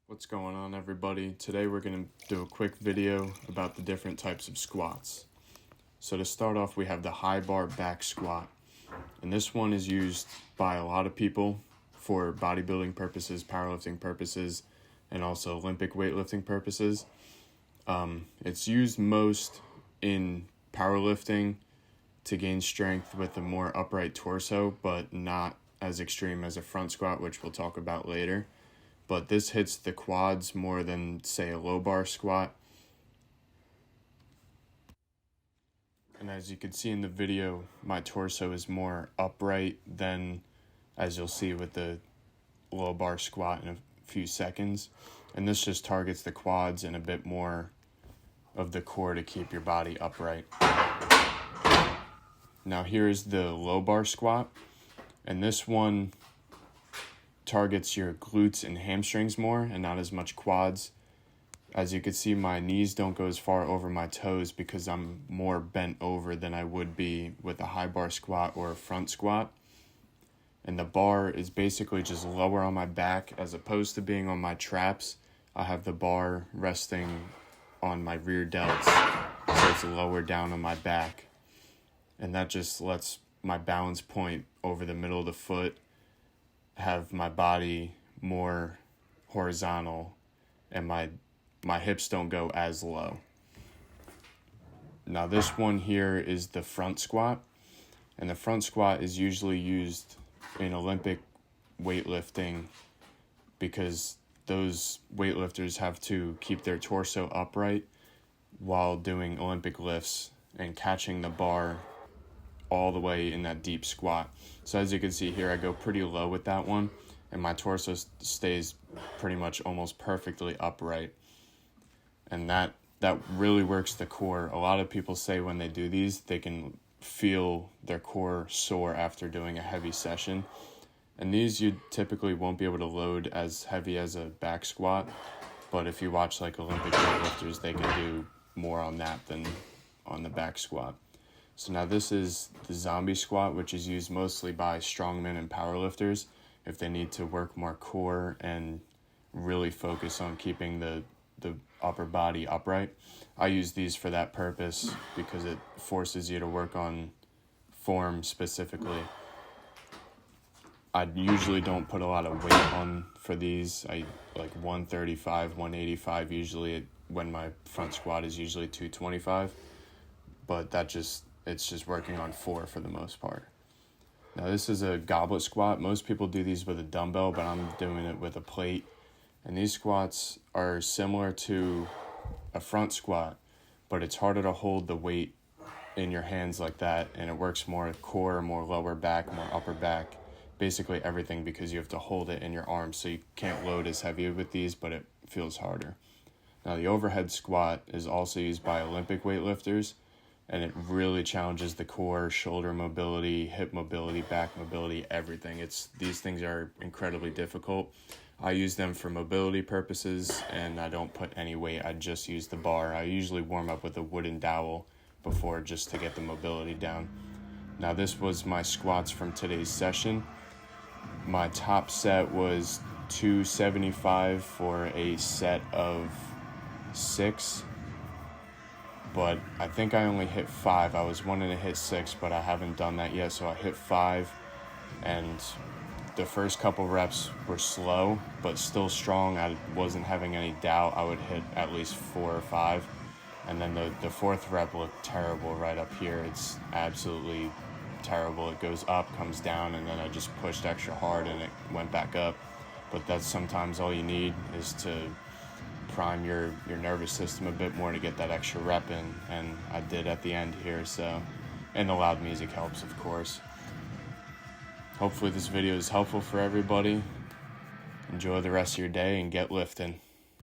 What's going on, everybody? Today we're going to do a quick video about the different types of squats. So to start off, we have the high bar back squat, and this one is used by a lot of people for bodybuilding purposes, powerlifting purposes, and also Olympic weightlifting purposes. It's used most in powerlifting to gain strength with a more upright torso, but not as extreme as a front squat, which we'll talk about later. But this hits the quads more than, say, a low bar squat. And as you can see in the video, my torso is more upright than, as you'll see with the low bar squat in a few seconds. And this just targets the quads and a bit more of the core to keep your body upright. Now here's the low bar squat, and this one targets your glutes and hamstrings more and not as much quads. As you can see, my knees don't go as far over my toes because I'm more bent over than I would be with a high bar squat or a front squat. And the bar is basically just lower on my back as opposed to being on my traps. I have the bar resting on my rear delts, so it's lower down on my back. And that just lets my balance point over the middle of the foot have my body more horizontal, and my hips don't go as low. Now this one here is the front squat, and the front squat is usually used in Olympic weightlifting because those weightlifters have to keep their torso upright while doing Olympic lifts and catching the bar all the way in that deep squat. So as you can see here, I go pretty low with that one, and my torso stays pretty much almost perfectly upright. And that really works the core. A lot of people say when they do these, they can feel their core sore after doing a heavy session. And these you typically won't be able to load as heavy as a back squat, but if you watch like Olympic weightlifters, they can do more on that than on the back squat. So now this is the zombie squat, which is used mostly by strongmen and powerlifters if they need to work more core and really focus on keeping the upper body upright. I use these for that purpose because it forces you to work on form specifically. I usually don't put a lot of weight on for these. I like 135, 185 usually when my front squat is usually 225, but it's just working on for the most part. Now this is a goblet squat. Most people do these with a dumbbell, but I'm doing it with a plate. And these squats are similar to a front squat, but it's harder to hold the weight in your hands like that, and it works more core, more lower back, more upper back, basically everything, because you have to hold it in your arms, so you can't load as heavy with these, but it feels harder. Now the overhead squat is also used by Olympic weightlifters, and it really challenges the core, shoulder mobility, hip mobility, back mobility, everything. These things are incredibly difficult. I use them for mobility purposes, and I don't put any weight. I just use the bar. I usually warm up with a wooden dowel before just to get the mobility down. Now this was my squats from today's session. My top set was 275 for a set of 6. But I think I only hit 5. I was wanting to hit 6, but I haven't done that yet, so I hit 5, and the first couple reps were slow, but still strong. I wasn't having any doubt I would hit at least 4 or 5, and then the fourth rep looked terrible right up here. It's absolutely terrible. It goes up, comes down, and then I just pushed extra hard, and it went back up. But that's sometimes all you need is to prime your nervous system a bit more to get that extra rep in, and I did at the end here. So, and the loud music helps, of course. Hopefully this video is helpful for everybody. Enjoy the rest of your day and get lifting.